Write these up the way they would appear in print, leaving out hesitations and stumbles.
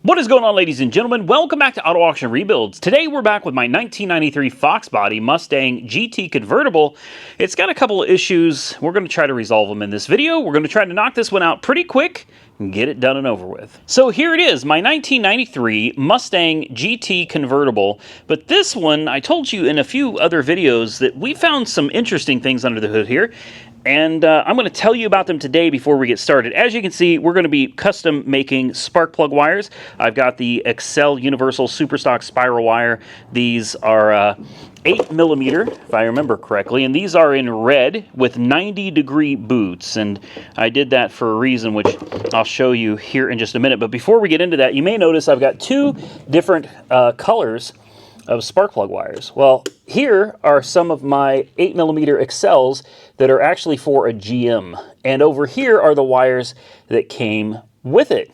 What is going on, ladies and gentlemen? Welcome back to Auto Auction Rebuilds. Today we're back with my 1993 Foxbody Mustang GT convertible. It's got a couple of issues. We're going to try to resolve them in this video. We're going to try to knock this one out pretty quick and get it done and over with. So here it is, my 1993 Mustang GT convertible. But this one, I told you in a few other videos that we found some interesting things under the hood here. And I'm going to tell you about them today before we get started. As you can see, we're going to be custom making spark plug wires. I've got the Excel Universal Superstock Spiral Wire. These are 8mm, if I remember correctly, and these are in red with 90-degree boots. And I did that for a reason, which I'll show you here in just a minute. But before we get into that, you may notice I've got two different colors of spark plug wires. Well, here are some of my 8mm Excels that are actually for a GM. And over here are the wires that came with it.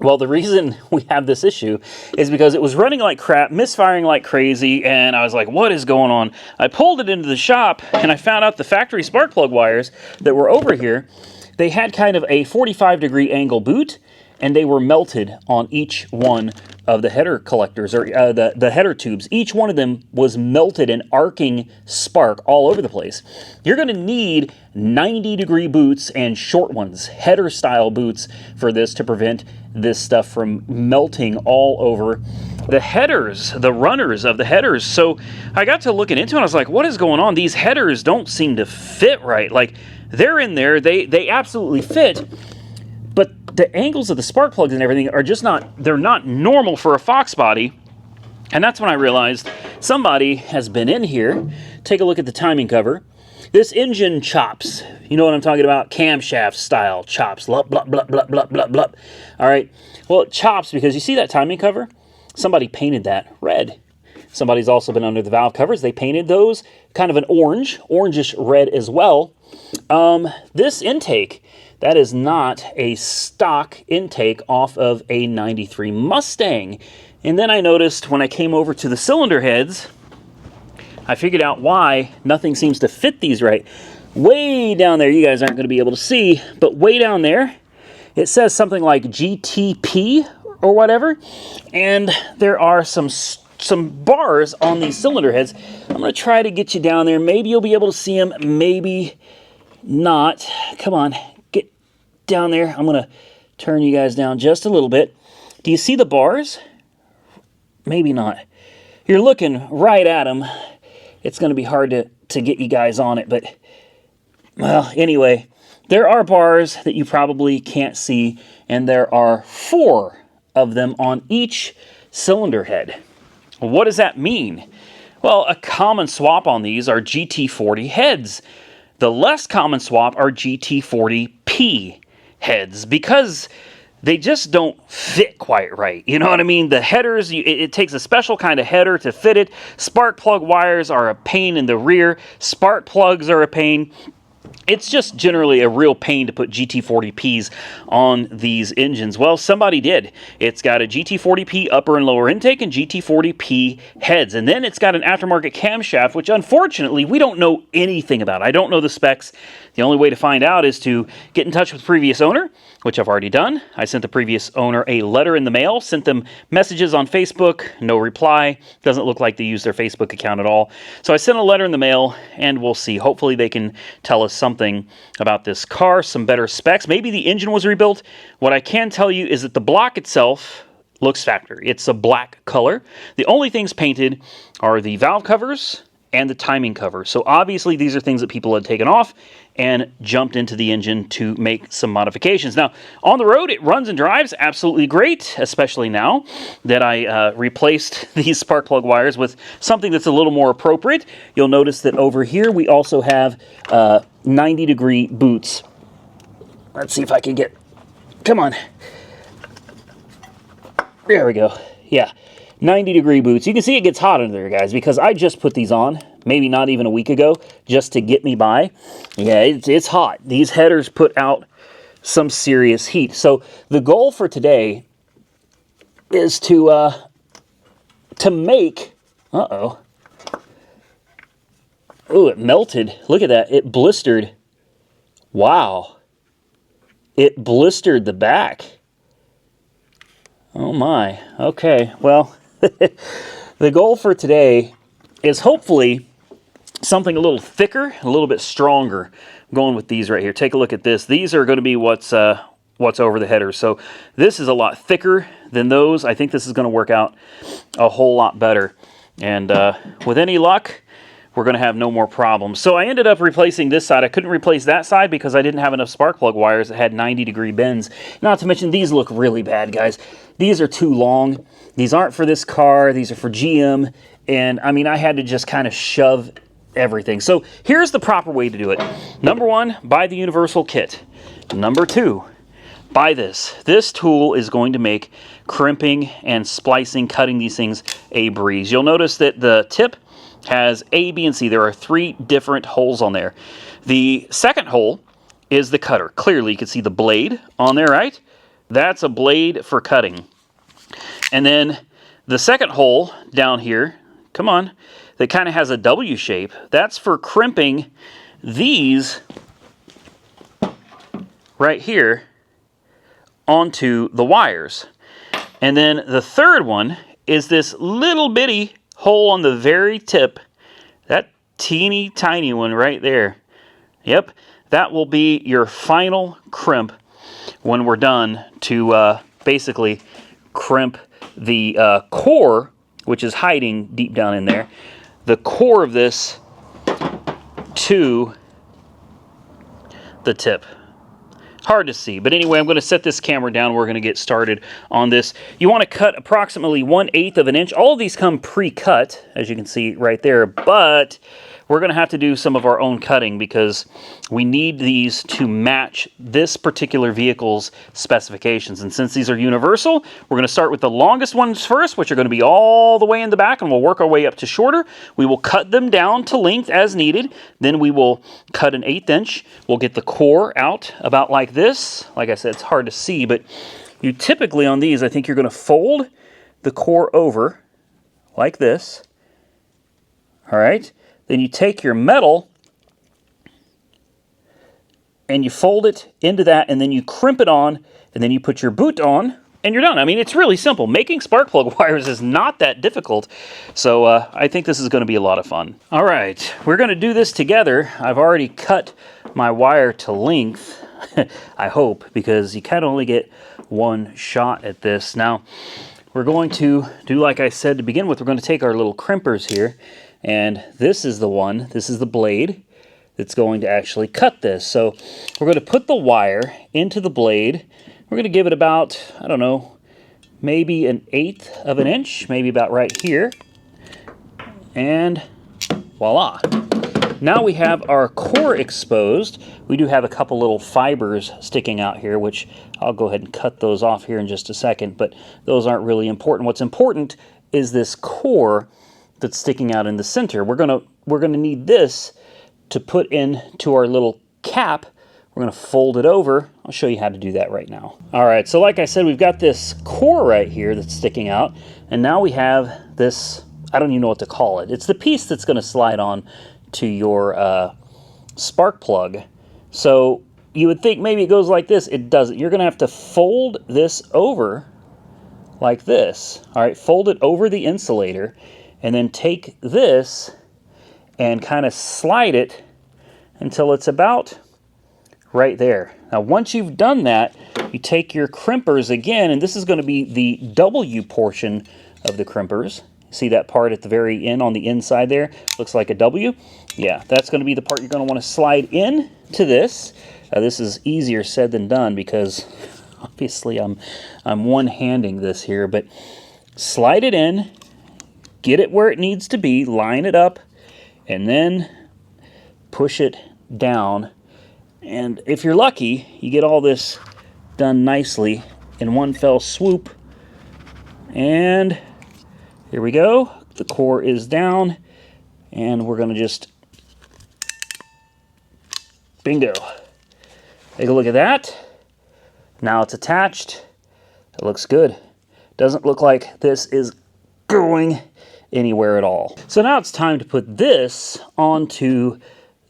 Well, the reason we have this issue is because it was running like crap, misfiring like crazy, and I was like, what is going on? I pulled it into the shop, and I found out the factory spark plug wires that were over here, they had kind of a 45-degree angle boot, and they were melted on each one of the header collectors, or the header tubes. Each one of them was melted and arcing spark all over the place. You're going to need 90-degree boots and short ones, header-style boots for this to prevent this stuff from melting all over the headers, the runners of the headers. So I got to looking into it, and I was like, what is going on? These headers don't seem to fit right. Like, they're in there, they absolutely fit, but the angles of the spark plugs and everything are just they're not normal for a Foxbody. And that's when I realized somebody has been in here. Take a look at the timing cover. This engine chops. You know what I'm talking about? Camshaft style chops. Blah, blah, blah, blah, blah, blah, blah. All right. Well, it chops because you see that timing cover? Somebody painted that red. Somebody's also been under the valve covers. They painted those kind of an orangish red as well. This intake, that is not a stock intake off of a 93 Mustang. And then I noticed when I came over to the cylinder heads, I figured out why nothing seems to fit these right. Way down there, you guys aren't going to be able to see, but way down there, it says something like GTP or whatever. And there are some bars on these cylinder heads. I'm going to try to get you down there. Maybe you'll be able to see them, maybe not. Come on, get down there. I'm going to turn you guys down just a little bit. Do you see the bars? Maybe not. You're looking right at them. It's going to be hard to get you guys on it, but, well, anyway, there are bars that you probably can't see, and there are 4 of them on each cylinder head. What does that mean? Well, a common swap on these are GT40 heads. The less common swap are GT40P heads because they just don't fit quite right. You know what I mean? The headers, it takes a special kind of header to fit it. Spark plug wires are a pain in the rear. Spark plugs are a pain. It's just generally a real pain to put GT40Ps on these engines. Well, somebody did. It's got a GT40P upper and lower intake and GT40P heads. And then it's got an aftermarket camshaft, which unfortunately we don't know anything about. I don't know the specs. The only way to find out is to get in touch with the previous owner, which I've already done. I sent the previous owner a letter in the mail, sent them messages on Facebook, no reply. Doesn't look like they use their Facebook account at all. So I sent a letter in the mail, and we'll see. Hopefully they can tell us something about this car, some better specs. Maybe the engine was rebuilt. What I can tell you is that the block itself looks factory. It's a black color. The only things painted are the valve covers and the timing cover. So obviously these are things that people had taken off and jumped into the engine to make some modifications. Now, on the road, it runs and drives absolutely great, especially now that I replaced these spark plug wires with something that's a little more appropriate. You'll notice that over here we also have 90-degree boots. Let's see if I can get, come on. There we go. Yeah, 90-degree boots. You can see it gets hot under there, guys, because I just put these on, maybe not even a week ago, just to get me by. Yeah, it's hot. These headers put out some serious heat. So the goal for today is to make, oh, it melted. Look at that. It blistered. Wow. It blistered the back. Oh my. Okay, well, the goal for today is hopefully something a little thicker, a little bit stronger. I'm going with these right here. Take a look at this. These are going to be what's over the headers. So this is a lot thicker than those. I think this is going to work out a whole lot better. And with any luck, we're going to have no more problems. So I ended up replacing this side. I couldn't replace that side because I didn't have enough spark plug wires that had 90-degree bends. Not to mention, these look really bad, guys. These are too long. These aren't for this car. These are for GM. And, I mean, I had to just kind of shove everything. So here's the proper way to do it. Number one, buy the universal kit. Number two, buy this. This tool is going to make crimping and splicing, cutting these things a breeze. You'll notice that the tip has A, B, and C. There are 3 different holes on there. The second hole is the cutter. Clearly, you can see the blade on there, right? That's a blade for cutting. And then the second hole down here, come on, that kind of has a W shape. That's for crimping these right here onto the wires. And then the third one is this little bitty hole on the very tip, that teeny tiny one right there. Yep, that will be your final crimp when we're done to basically crimp the core, which is hiding deep down in there, the core of this to the tip. Hard to see, but anyway, I'm going to set this camera down. We're going to get started on this. You want to cut approximately 1/8 of an inch. All of these come pre-cut, as you can see right there, but we're going to have to do some of our own cutting because we need these to match this particular vehicle's specifications. And since these are universal, we're going to start with the longest ones first, which are going to be all the way in the back, and we'll work our way up to shorter. We will cut them down to length as needed. Then we will cut an 1/8 inch. We'll get the core out about like this. Like I said, it's hard to see, but you typically on these, I think you're going to fold the core over like this. All right. Then you take your metal and you fold it into that, and then you crimp it on, and then you put your boot on, and you're done. I mean, it's really simple. Making spark plug wires is not that difficult, so I think this is going to be a lot of fun. All right, we're going to do this together. I've already cut my wire to length, I hope, because you kind of only get one shot at this. Now, we're going to do like I said to begin with. We're going to take our little crimpers here, and this is the one, this is the blade that's going to actually cut this. So we're going to put the wire into the blade. We're going to give it about, I don't know, maybe 1/8 of an inch, maybe about right here. And voila. Now we have our core exposed. We do have a couple little fibers sticking out here, which I'll go ahead and cut those off here in just a second, but those aren't really important. What's important is this core that's sticking out in the center. We're gonna need this to put into our little cap. We're gonna fold it over. I'll show you how to do that right now. All right, so like I said, we've got this core right here that's sticking out, and now we have this, I don't even know what to call it. It's the piece that's gonna slide on to your spark plug. So you would think maybe it goes like this. It doesn't. You're gonna have to fold this over like this. All right, fold it over the insulator, and then take this and kind of slide it until it's about right there. Now, once you've done that, you take your crimpers again, and this is going to be the W portion of the crimpers. See that part at the very end on the inside there? Looks like a W. Yeah, that's going to be the part you're going to want to slide in to this. This is easier said than done because obviously I'm one-handing this here, but slide it in, get it where it needs to be, line it up, and then push it down. And if you're lucky, you get all this done nicely in one fell swoop. And here we go. The core is down, and we're going to just, bingo. Take a look at that. Now it's attached. It looks good. Doesn't look like this is going anywhere at all. So now it's time to put this onto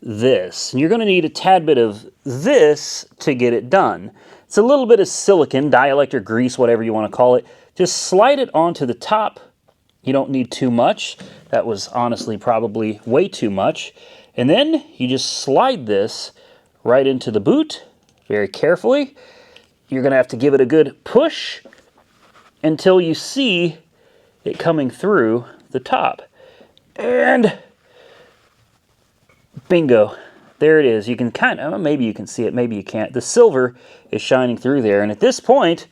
this. And you're going to need a tad bit of this to get it done. It's a little bit of silicone, dielectric grease, whatever you want to call it, just slide it onto the top. You don't need too much. That was honestly probably way too much. And then you just slide this right into the boot very carefully. You're going to have to give it a good push until you see it coming through the top. And bingo. There it is. You can kind of, maybe you can see it, maybe you can't. The silver is shining through there. And at this point,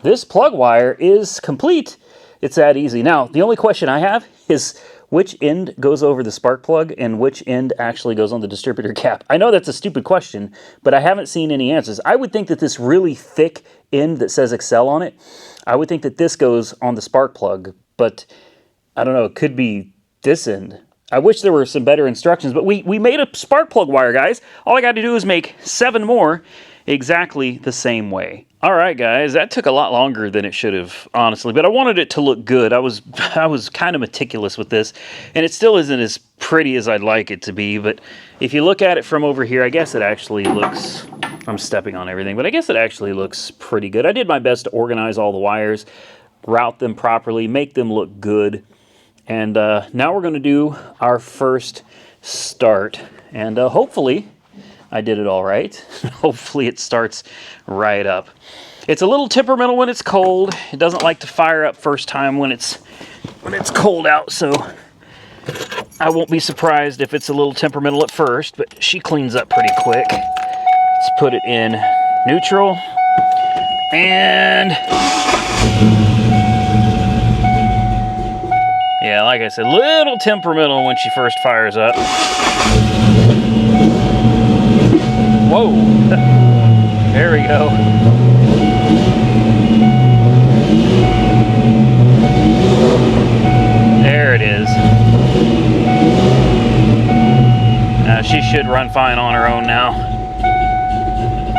this plug wire is complete. It's that easy. Now, the only question I have is which end goes over the spark plug and which end actually goes on the distributor cap. I know that's a stupid question, but I haven't seen any answers. I would think that this really thick end that says Excel on it, I would think that this goes on the spark plug, but I don't know, it could be this end. I wish there were some better instructions, but we made a spark plug wire, guys. All I got to do is make 7 more exactly the same way. All right, guys, that took a lot longer than it should have, honestly, but I wanted it to look good. I was kind of meticulous with this, and it still isn't as pretty as I'd like it to be, but if you look at it from over here, I guess it actually looks, I'm stepping on everything, but I guess it actually looks pretty good. I did my best to organize all the wires, route them properly, make them look good. And now we're going to do our first start. And hopefully I did it all right. Hopefully it starts right up. It's a little temperamental when it's cold. It doesn't like to fire up first time when it's cold out. So I won't be surprised if it's a little temperamental at first, but she cleans up pretty quick. Let's put it in neutral. And yeah, like I said, little temperamental when she first fires up. Whoa! There we go. There it is. She should run fine on her own now.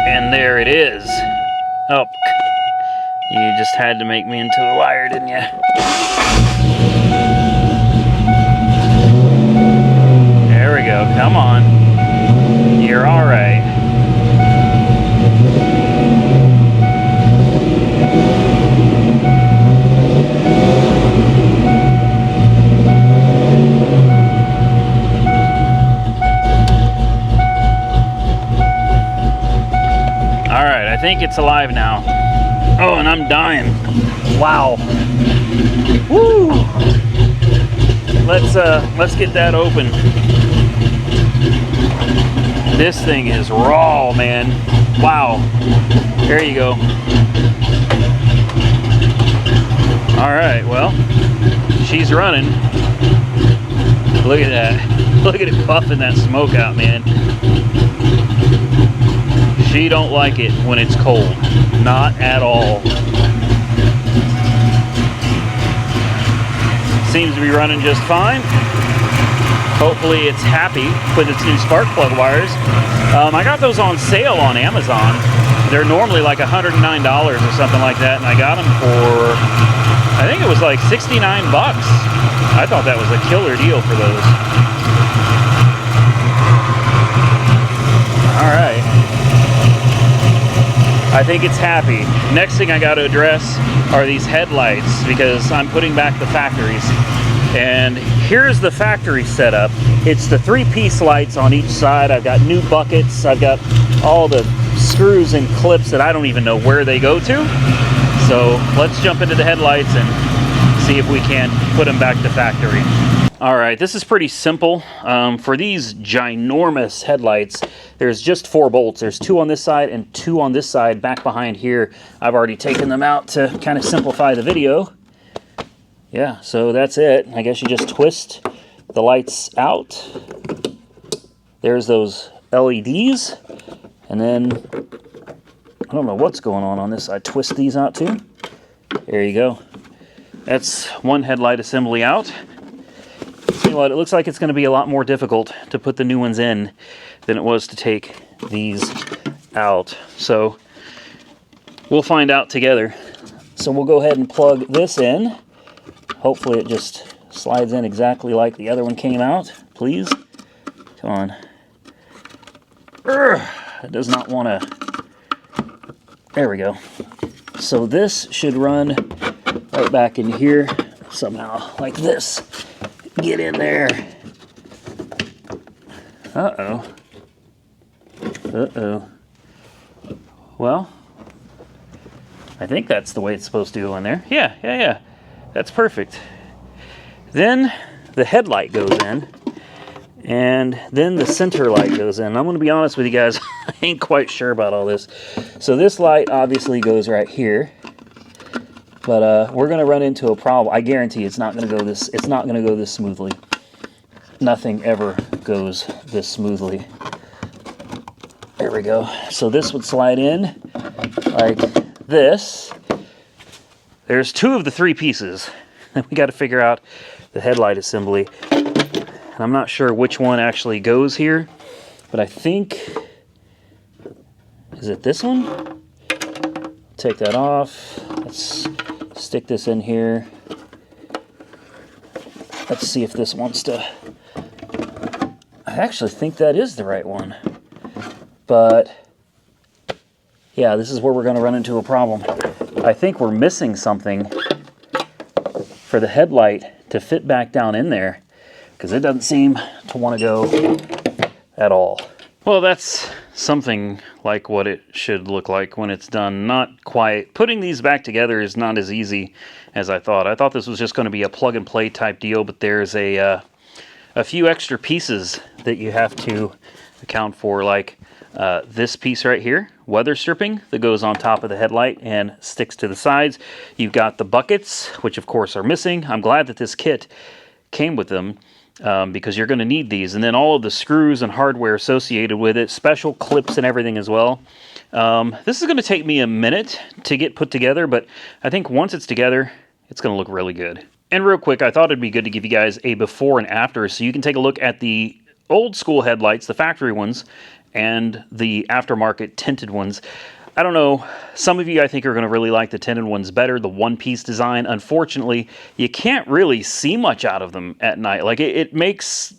And there it is. Oh, you just had to make me into a liar, didn't you? There we go. Come on. You're all right. All right. I think it's alive now. Oh, and I'm dying. Wow. Woo! Let's get that open. This thing is raw, man. Wow. There you go. All right, well, she's running. Look at that. Look at it puffing that smoke out, man. She don't like it when it's cold. Not at all. Seems to be running just fine. Hopefully it's happy with its new spark plug wires. I got those on sale on Amazon. They're normally like $109 or something like that, and I got them for, I think it was like 69 bucks. I thought that was a killer deal for those. All right. I think it's happy. Next thing I got to address are these headlights, because I'm putting back the factories. And here's the factory setup. It's the 3-piece lights on each side. I've got new buckets. I've got all the screws and clips that I don't even know where they go to. So let's jump into the headlights and see if we can put them back to factory. All right, this is pretty simple. For these ginormous headlights, there's just 4 bolts. There's 2 on this side and 2 on this side back behind here. I've already taken them out to kind of simplify the video. Yeah, so that's it. I guess you just twist the lights out. There's those LEDs. And then, I don't know what's going on this side. Twist these out too. There you go. That's one headlight assembly out. See what, it looks like it's going to be a lot more difficult to put the new ones in than it was to take these out. So we'll find out together. So we'll go ahead and plug this in. Hopefully it just slides in exactly like the other one came out. Please. Come on. It does not want to. There we go. So this should run right back in here somehow, like this. Get in there. Uh-oh. Uh-oh. Well, I think that's the way it's supposed to go in there. Yeah. That's perfect. Then the headlight goes in, and then the center light goes in. I'm going to be honest with you guys, I ain't quite sure about all this. So this light obviously goes right here, but we're going to run into a problem. I guarantee it's not going to go this. It's not going to go this smoothly. Nothing ever goes this smoothly. There we go. So this would slide in like this. There's 2 of the 3 pieces. And we got to figure out the headlight assembly. And I'm not sure which one actually goes here, but I think, is it this one? Take that off. Let's stick this in here. Let's see if this wants to. I actually think that is the right one. But yeah, this is where we're going to run into a problem. I think we're missing something for the headlight to fit back down in there, because it doesn't seem to want to go at all. Well, that's something like what it should look like when it's done. Not quite. Putting these back together is not as easy as I thought. I thought this was just going to be a plug and play type deal, but there's a few extra pieces that you have to account for, like this piece right here, weather stripping, that goes on top of the headlight and sticks to the sides. You've got the buckets, which of course are missing. I'm glad that this kit came with them, because you're going to need these. And then all of the screws and hardware associated with it, special clips and everything as well. This is going to take me a minute to get put together, but I think once it's together, it's going to look really good. And real quick, I thought it'd be good to give you guys a before and after, so you can take a look at the old school headlights, the factory ones, and the aftermarket tinted ones. I don't know, some of you I think are going to really like the tinted ones better, the one-piece design. Unfortunately, you can't really see much out of them at night. Like it makes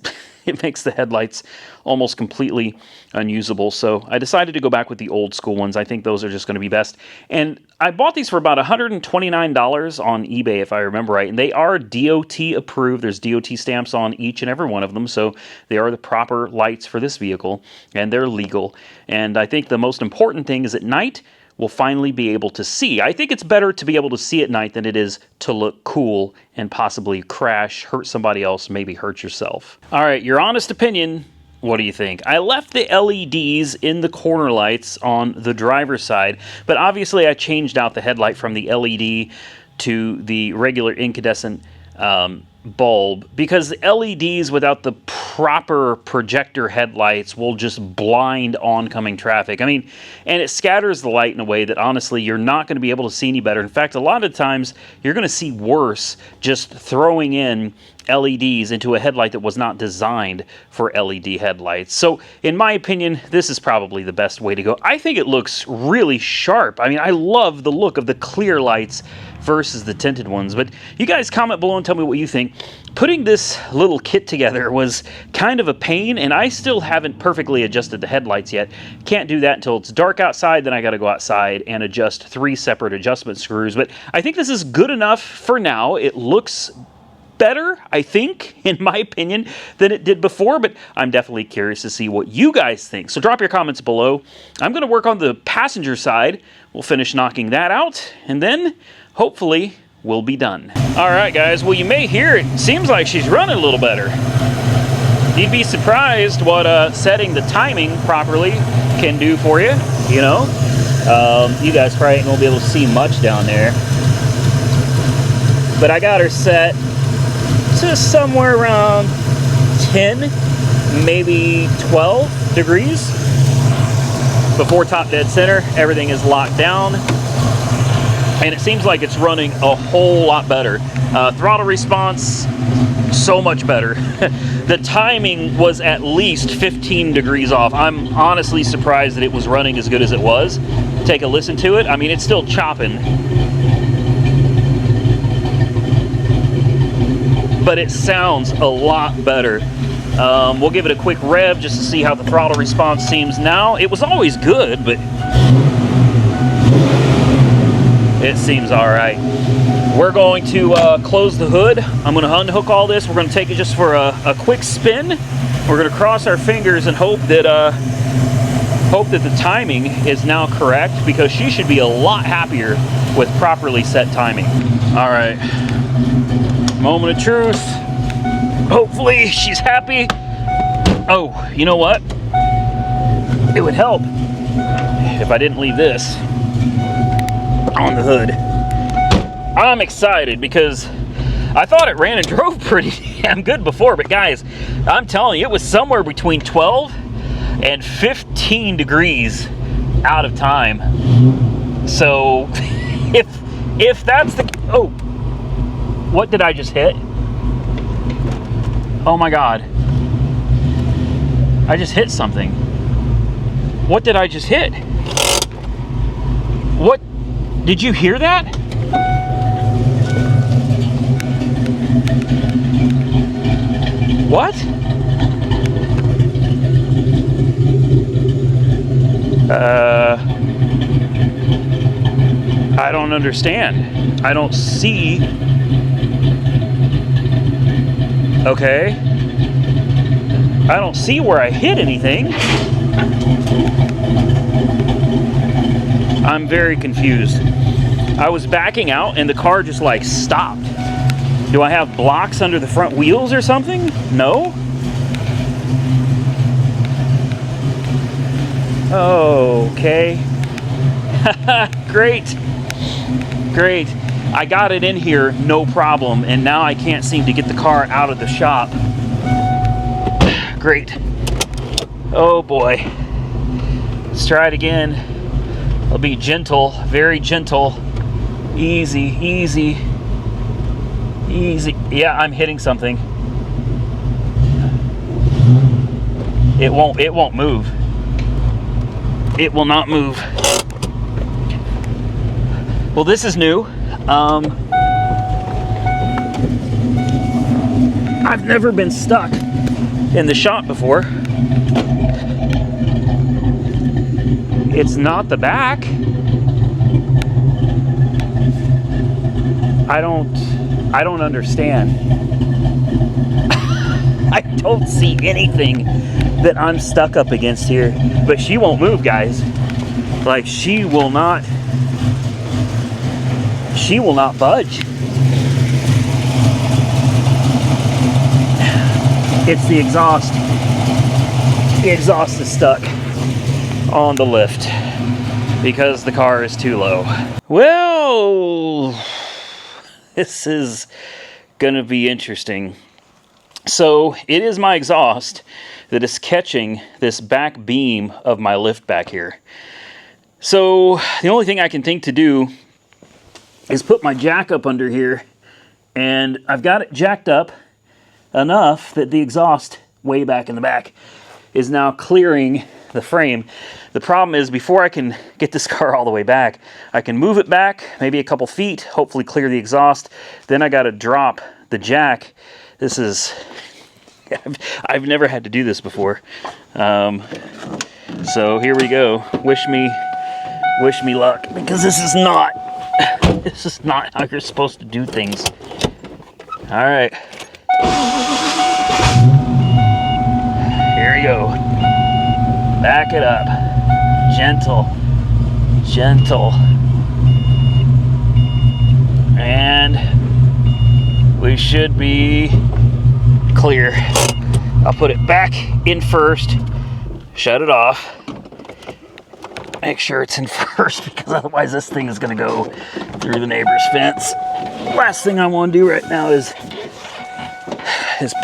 the headlights almost completely unusable. So I decided to go back with the old school ones. I think those are just going to be best. And I bought these for about $129 on eBay, if I remember right. And they are DOT approved. There's DOT stamps on each and every one of them. So they are the proper lights for this vehicle, and they're legal. And I think the most important thing is at night, we'll finally be able to see. I think it's better to be able to see at night than it is to look cool and possibly crash, hurt somebody else, maybe hurt yourself. All right, your honest opinion, what do you think? I left the LEDs in the corner lights on the driver's side, but obviously I changed out the headlight from the LED to the regular incandescent bulb, because LEDs without the proper projector headlights will just blind oncoming traffic. I mean, and it scatters the light in a way that honestly you're not going to be able to see any better. In fact, a lot of times you're going to see worse just throwing in LEDs into a headlight that was not designed for LED headlights. So in my opinion, this is probably the best way to go. I think it looks really sharp. I mean, I love the look of the clear lights versus the tinted ones. But you guys comment below and tell me what you think. Putting this little kit together was kind of a pain, and I still haven't perfectly adjusted the headlights yet. Can't do that until it's dark outside. Then I got to go outside and adjust 3 separate adjustment screws. But I think this is good enough for now. It looks better, I think, in my opinion, than it did before, but I'm definitely curious to see what you guys think. So drop your comments below. I'm going to work on the passenger side. We'll finish knocking that out, and then hopefully we'll be done. All right, guys. Well, you may hear it. Seems like she's running a little better. You'd be surprised what setting the timing properly can do for you, you know. You guys probably ain't going to be able to see much down there, but I got her set to somewhere around 10, maybe 12 degrees. Before top dead center, everything is locked down, and it seems like it's running a whole lot better. Throttle response, so much better. The timing was at least 15 degrees off. I'm honestly surprised that it was running as good as it was. Take a listen to it. I mean, it's still chopping, but it sounds a lot better. We'll give it a quick rev just to see how the throttle response seems now. It was always good, but it seems all right. We're going to close the hood. I'm going to unhook all this. We're going to take it just for a quick spin. We're going to cross our fingers and hope that the timing is now correct, because she should be a lot happier with properly set timing. All right, moment of truth. Hopefully she's happy. Oh, you know what? It would help if I didn't leave this on the hood. I'm excited because I thought it ran and drove pretty damn good before, but guys, I'm telling you, it was somewhere between 12 and 15 degrees out of time. So if that's the, oh, what did I just hit? Oh my God, I just hit something. What did I just hit? What, did you hear that? What? I don't understand. I don't see. Okay. I don't see where I hit anything. I'm very confused. I was backing out and the car just like stopped. Do I have blocks under the front wheels or something? No? Okay. Great. Great. I got it in here, no problem, and now I can't seem to get the car out of the shop. Great. Oh boy. Let's try it again. I'll be gentle, very gentle. Easy, easy. Easy. Yeah, I'm hitting something. It won't move. It will not move. Well, this is new. I've never been stuck in the shop before. It's not the back. I don't understand. I don't see anything that I'm stuck up against here, but she won't move, guys. Like, she will not budge. It's the exhaust. The exhaust is stuck on the lift because the car is too low. Well, this is gonna be interesting. So it is my exhaust that is catching this back beam of my lift back here. So the only thing I can think to do is put my jack up under here, and I've got it jacked up enough that the exhaust way back in the back is now clearing the frame. The problem is, before I can get this car all the way back, I can move it back maybe a couple feet, hopefully clear the exhaust, then I got to drop the jack. This is, I've never had to do this before. So here we go. Wish me luck, because this is not how you're supposed to do things. All right. Here we go. Back it up. Gentle. Gentle. And we should be clear. I'll put it back in first. Shut it off. Make sure it's in first, because otherwise this thing is going to go through the neighbor's fence. Last thing I want to do right now is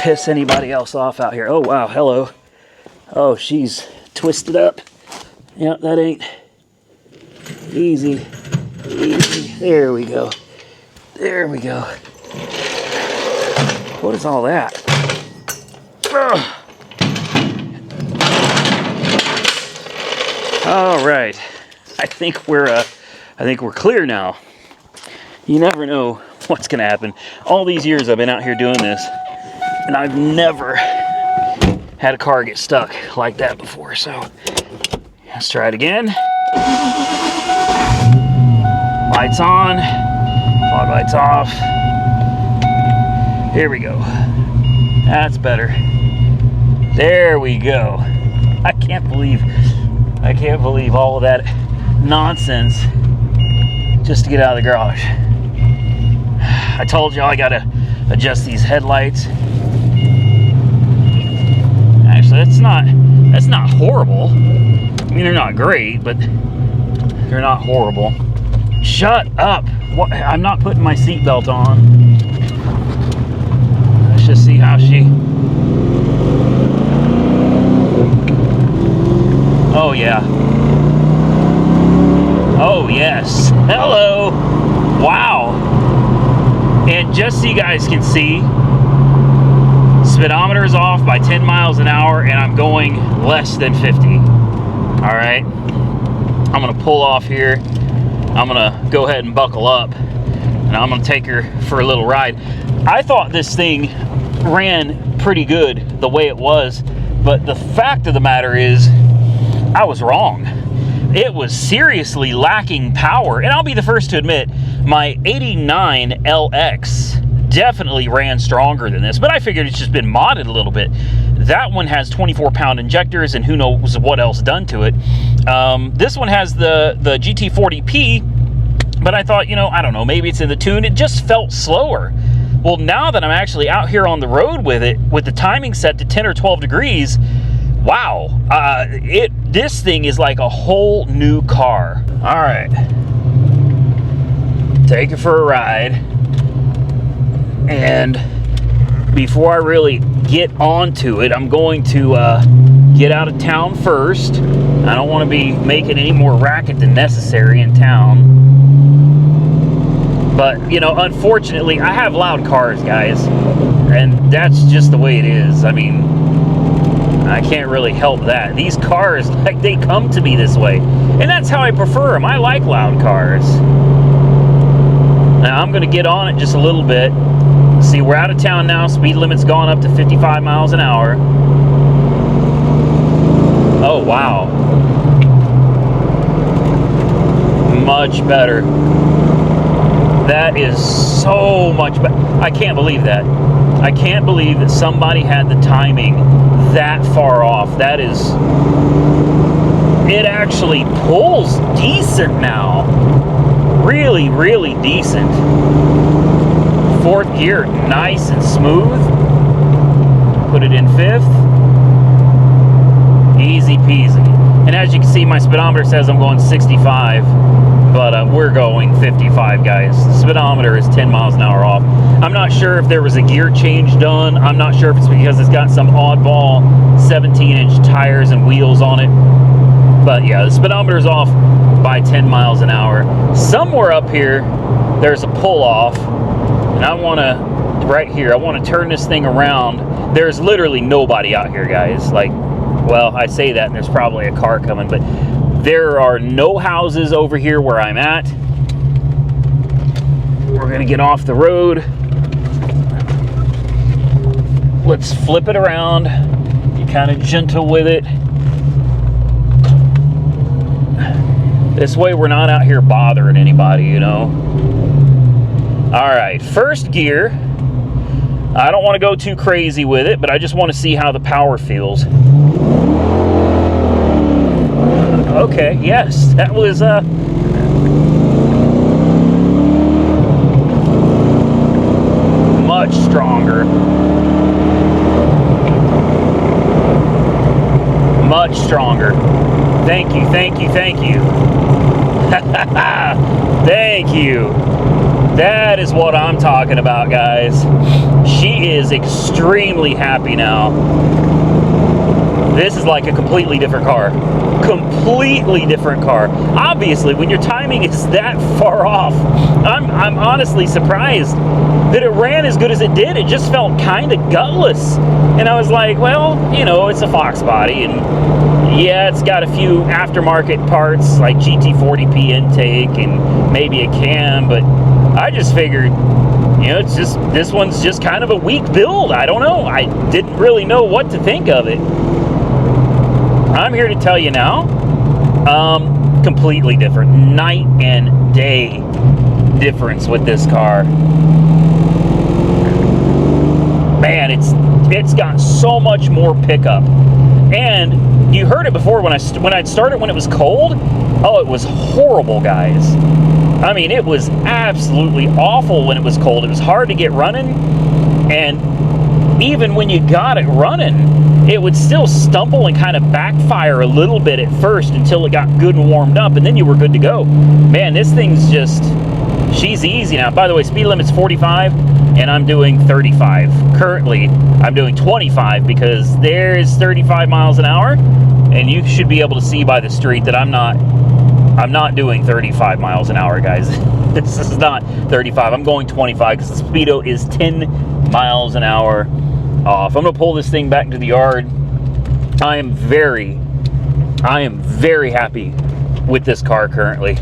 piss anybody else off out here. Oh wow, hello. Oh, she's twisted up. Yep, that ain't easy. Easy. There we go. There we go. What is all that? Ugh. All right, I think we're clear now. You never know what's gonna happen. All these years I've been out here doing this, and I've never had a car get stuck like that before. So let's try it again. Lights on, fog lights off. Here we go. That's better. There we go. I can't believe all of that nonsense just to get out of the garage. I told y'all I gotta adjust these headlights. Actually, that's not horrible. I mean, they're not great, but they're not horrible. Shut up! What? I'm not putting my seatbelt on. Let's just see how she... Oh yeah. Oh yes. Hello. Wow. And just so you guys can see, speedometer is off by 10 miles an hour and I'm going less than 50. All right. I'm gonna pull off here. I'm gonna go ahead and buckle up and I'm gonna take her for a little ride. I thought this thing ran pretty good the way it was, but the fact of the matter is I was wrong. It was seriously lacking power, and I'll be the first to admit my 89 LX definitely ran stronger than this, but I figured it's just been modded a little bit. That one has 24-pound injectors and who knows what else done to it. This one has the GT40P, but I thought, you know, I don't know, maybe it's in the tune. It just felt slower. Well, now that I'm actually out here on the road with it, with the timing set to 10 or 12 degrees, wow, this thing is like a whole new car. All right, take it for a ride. And before I really get onto it, I'm going to get out of town first. I don't want to be making any more racket than necessary in town. But, you know, unfortunately, I have loud cars, guys. And that's just the way it is. I mean, I can't really help that. These cars, like, they come to me this way. And that's how I prefer them. I like loud cars. Now, I'm going to get on it just a little bit. See, we're out of town now. Speed limit's gone up to 55 miles an hour. Oh, wow. Much better. That is so much better. I can't believe that. I can't believe that somebody had the timing that far off. That is... It actually pulls decent now. Really, really decent. Fourth gear, nice and smooth. Put it in fifth. Easy peasy. And as you can see, my speedometer says I'm going 65, but we're going 55, guys. The speedometer is 10 miles an hour off. I'm not sure if there was a gear change done. I'm not sure if it's because it's got some oddball 17-inch tires and wheels on it. But yeah, the speedometer is off by 10 miles an hour. Somewhere up here, there's a pull-off. And I want to, right here, I want to turn this thing around. There's literally nobody out here, guys. Like, well, I say that and there's probably a car coming, but there are no houses over here where I'm at. We're going to get off the road. Let's flip it around. Be kind of gentle with it. This way we're not out here bothering anybody, you know. All right, first gear. I don't want to go too crazy with it, but I just want to see how the power feels. Okay, yes, that was much stronger. Much stronger. Thank you, thank you, thank you. Thank you. That is what I'm talking about, guys. She is extremely happy now. This is like a completely different car. Completely different car. Obviously, when your timing is that far off, I'm honestly surprised that it ran as good as it did. It just felt kind of gutless. And I was like, well, you know, it's a Foxbody, and yeah, it's got a few aftermarket parts like GT40P intake and maybe a cam, but I just figured, you know, it's just, this one's just kind of a weak build. I don't know. I didn't really know what to think of it. I'm here to tell you now, completely different. Night and day. difference with this car. Man, it's got so much more pickup. And you heard it before when I'd started when it was cold. Oh, it was horrible, guys. I mean, it was absolutely awful when it was cold. It was hard to get running, and even when you got it running, it would still stumble and kind of backfire a little bit at first until it got good and warmed up, and then you were good to go. Man, this thing's just, she's easy now. By the way, speed limit's 45, and I'm doing 35. Currently, I'm doing 25 because there's 35 miles an hour, and you should be able to see by the street that I'm not doing 35 miles an hour, guys. This is not 35. I'm going 25 because the speedo is 10 miles an hour off. I'm gonna pull this thing back into the yard. I am very happy with this car currently.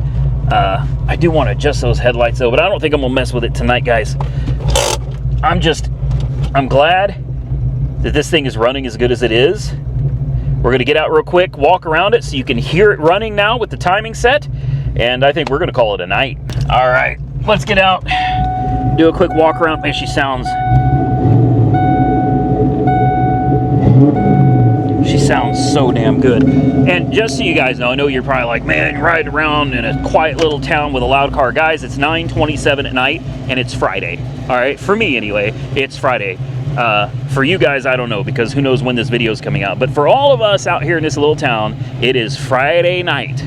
I do want to adjust those headlights though, but I don't think I'm gonna mess with it tonight, guys. I'm glad that this thing is running as good as it is. We're gonna get out real quick, walk around it so you can hear it running now with the timing set, and I think we're gonna call it a night. All right, let's get out, do a quick walk around. Man, she sounds so damn good. And just so you guys know, I know you're probably like, man, you're riding around in a quiet little town with a loud car. Guys, it's 9:27 at night, and it's Friday. All right, for me anyway, it's Friday. For you guys, I don't know, because who knows when this video is coming out. But for all of us out here in this little town, it is Friday night,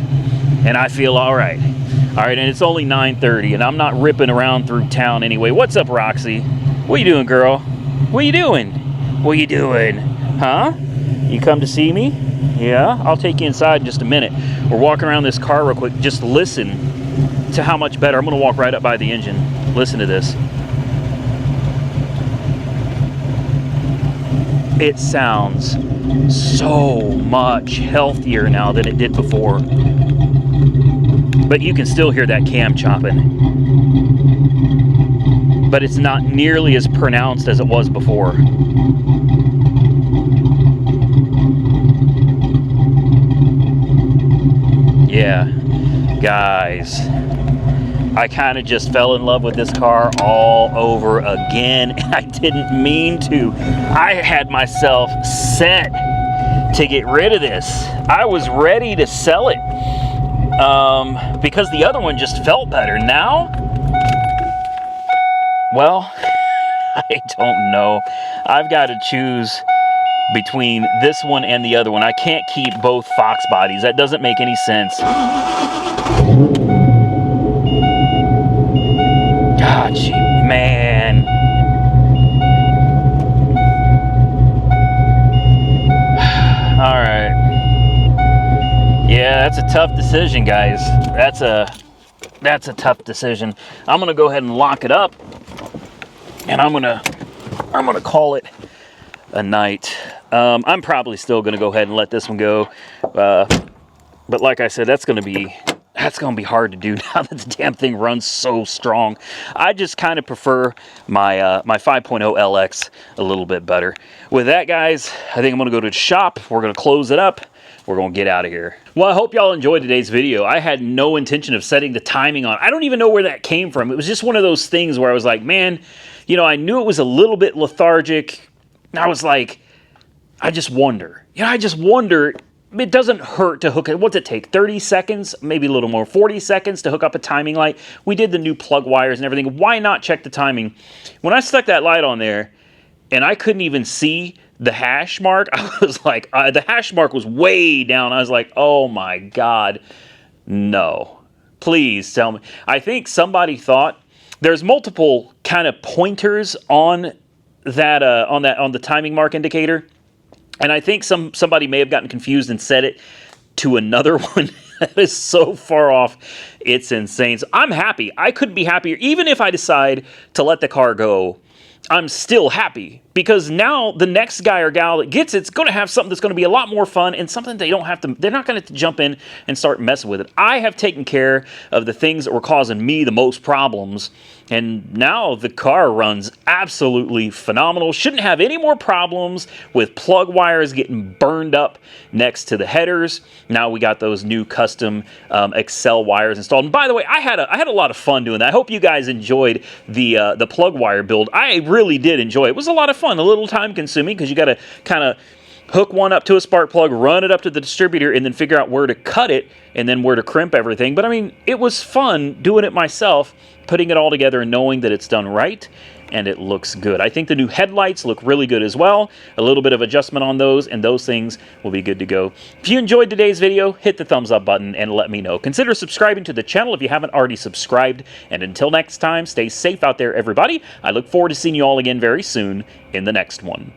and I feel all right. All right, and it's only 9:30, and I'm not ripping around through town anyway. What's up, Roxy? What you doing, girl? What you doing? What you doing? Huh? You come to see me? Yeah, I'll take you inside in just a minute. We're walking around this car real quick. Just listen to how much better. I'm gonna walk right up by the engine. Listen to this. It sounds so much healthier now than it did before. But you can still hear that cam chopping. But it's not nearly as pronounced as it was before. Yeah, guys, I kind of just fell in love with this car all over again, and I didn't mean to. I had myself set to get rid of this. I was ready to sell it because the other one just felt better. Now, well, I don't know. I've got to choose between this one and the other one. I can't keep both Fox bodies. That doesn't make any sense. God, man. All right. Yeah, that's a tough decision, guys. That's a tough decision. I'm gonna go ahead and lock it up, and I'm gonna call it a night. I'm probably still gonna go ahead and let this one go, but like I said, that's gonna be hard to do now that the damn thing runs so strong. I just kind of prefer my my 5.0 LX a little bit better. With that, guys, I think I'm gonna go to the shop. We're gonna close it up. We're gonna get out of here. Well, I hope y'all enjoyed today's video. I had no intention of setting the timing on. I don't even know where that came from. It was just one of those things where I was like, man, you know, I knew it was a little bit lethargic. I was like, I just wonder. You know, I just wonder. It doesn't hurt to hook it. What's it take? 30 seconds, maybe a little more, 40 seconds to hook up a timing light. We did the new plug wires and everything. Why not check the timing? When I stuck that light on there and I couldn't even see the hash mark, I was like, the hash mark was way down. I was like, oh my God, no. Please tell me. I think somebody thought there's multiple kind of pointers on that on the timing mark indicator. And I think somebody may have gotten confused and set it to another one. That is so far off. It's insane. So I'm happy. I couldn't be happier. Even if I decide to let the car go I'm still happy, because now the next guy or gal that gets it's going to have something that's going to be a lot more fun, and something they're not going to jump in and start messing with it. I have taken care of the things that were causing me the most problems, and now the car runs absolutely phenomenal. Shouldn't have any more problems with plug wires getting burned up next to the headers. Now we got those new custom Excel wires installed. And by the way, I had a lot of fun doing that. I hope you guys enjoyed the plug wire build. I really did enjoy it. It was a lot of fun, a little time consuming, because you got to kind of hook one up to a spark plug, run it up to the distributor, and then figure out where to cut it and then where to crimp everything. But I mean, it was fun doing it myself, putting it all together and knowing that it's done right and it looks good. I think the new headlights look really good as well. A little bit of adjustment on those, and those things will be good to go. If you enjoyed today's video, hit the thumbs up button and let me know. Consider subscribing to the channel if you haven't already subscribed. And until next time, stay safe out there, everybody. I look forward to seeing you all again very soon in the next one.